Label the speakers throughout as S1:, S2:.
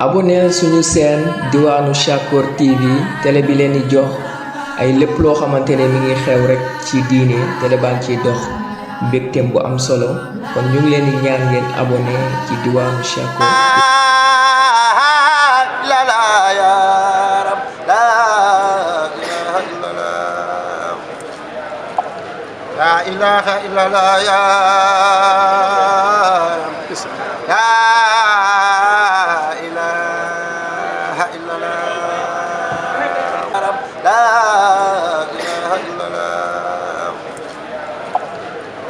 S1: abonneel suñu seen diwaanu Shakor TV télé bi leen di jox ay lépp loo xamante ne mi ngi xew rek ci diine télé baa ngi ciy dox mbégteem bu am solo kon ñu ngi leen di ñaan ngeen abonné ci diwaanu Shakor.
S2: La ilaha illallah ya la ilaha illallah la ilaha illallah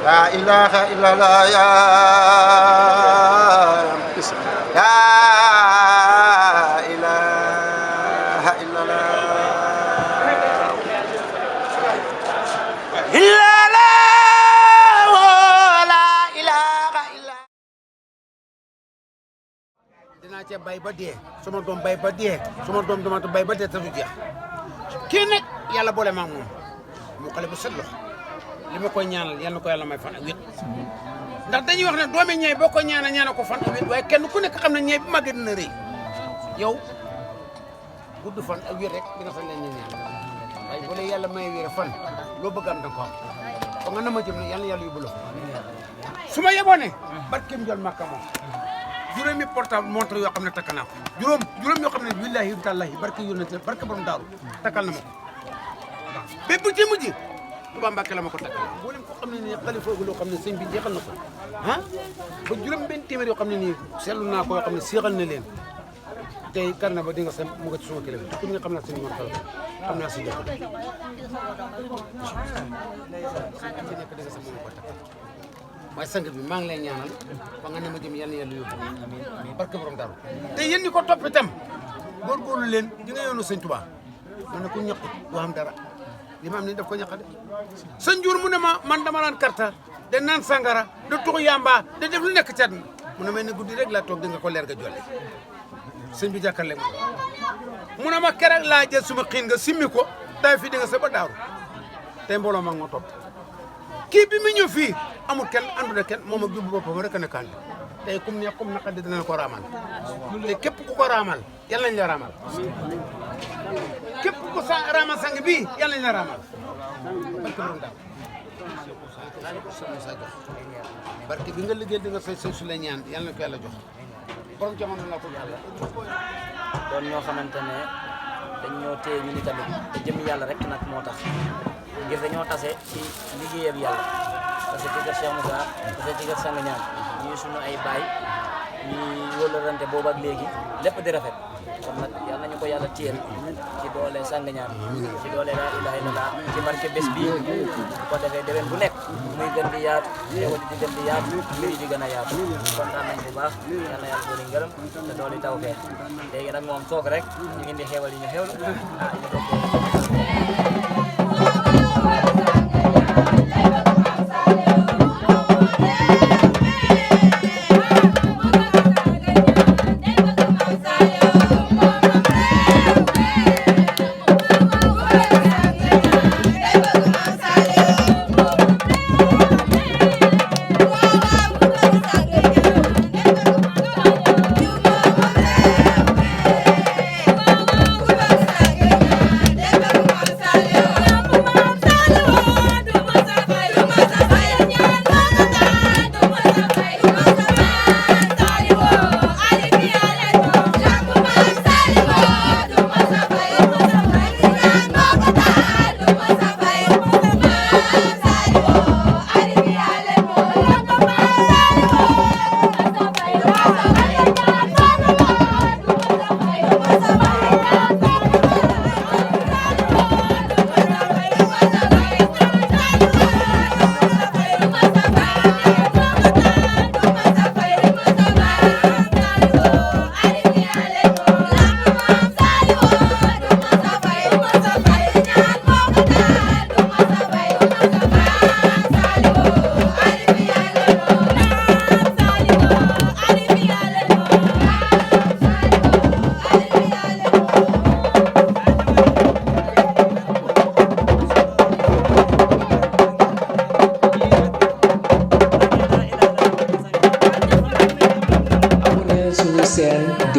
S2: la ilaha illallah ya la ilaha illallah dinaa ca bay ba dee sama doom bay ba dee sama doom dama bay ba dee te du jeex kii nag yàlla boole ma ak moom mu xale bu set loxo li ma koy ñaanal yal na ko yàlla may fan ak wét ndax dañuy wax ne doomi ñeey boo ko ñaanal ko fan ak wét waaye kenn ku nekk xam ne ñeey bu màggee dina rëy yow gudd fan ak wét rek dina sañ leen ñaan waaye bu la yàlla may wér fan loo bëgg am da ko am kon nga na ma jëm ne yàlla yóbbu la su ma yeboo ne barkeem jol makka moom juróomi portable montre yoo xam ne takk naa ko juróom yoo xam ne billahi tallahi barke yónnate barke borom daaru takkal na ma ko bépp ci mujj Tuubaa Mbàkke la ma ko takkal mboolem ko xam ne nii xalifa loo xam ne sëñ bi jeexal na ko ah ba juróom benn téeméer yoo xam ne nii seetlu naa ko yoo xam ne seexal na leen tey kar na ba di nga sa mu nga ci suma kilifa ku nga xam naa sëñ Mor Fall xam naa si jot ci nekk di nga sa moom ko takkal waaye sang bi maa ngi lay ñaanal ba nga ne ma jëm yàlla yóbbu amiin barke borom daru te yéen ñi ko topp itam góorgóorlu leen di nga yoonu sëñ Tuubaa man ne ku ñaqut doo xam dara li ma am ni daf ko ñaqade sa njuur mu ne ma man dama naan karta de naan sangara de tux yamba de def lu nekk cat mu ne may ne guddi rek laa toog di nga ko leer ga jolle sëñ bi jàkkaarle ma mu ne ma keroog laa jël suma xiin nga simmi ko daay fi di nga sa ba daaru tey mbooloo ma nga ma topp kii bi mu ñëw fii amul kenn àndul kenn moom ak jubbu boppam rek a nekkaan tey comme ne comme naqadi dinañ ko raamal te képp ku ko raamal yàlla nañ la raamal képp ku sa raamal sang bii yàlla nañ la raamal barke borom daaw barke bi nga liggéey di nga say su la ñaan yàlla na ko yàlla jox borom jamono la ko yàlla
S3: doon ñoo xamante ne dañ ñoo téye ñu ni tamit te jëm yàlla rek nag moo tax ngir dañoo tase ci liggéeyam yàlla parce que ci kër Cheikh Moussa parce que ci kër Sang Ñaan ñuy sunu ay baay ñuy wóolarante boobu ak léegi lépp di rafet kon nag yal nañu ko yàlla téyel ci doole Sang Ñaan ci doole laa ilaaha illallaah ci barke bés bii bu ko defee déwén bu nekk muy gën di yaatu xéwal di gën di yaatu mbir yi di gën a yaatu kontaan nañ bu baax yal na yàlla dooli ngërëm te dooli tawfeex léegi nag moom toog rek ñu ngi indi xéwal yi ñu xéwlu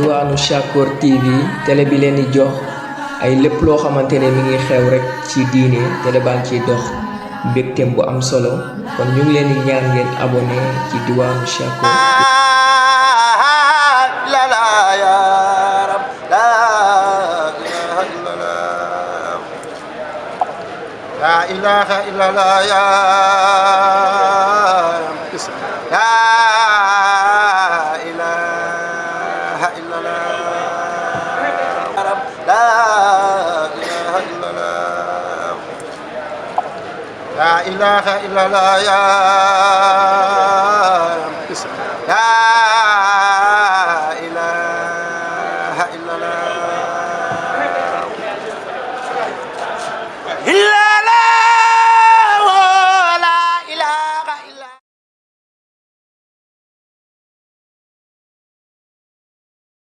S1: diwaanu Shakor TV télé bi leen di jox ay lépp loo xamante ne mi ngi xew rek ci diine télé baa ngi ciy dox mbégteem bu am solo kon ñu ngi leen di ñaan ngeen abonné ci diwaanu Shakor
S4: La ilaha illallah ya La ilaha illallah La ilaha illallah La ilaha illallah ya La ilaha illallah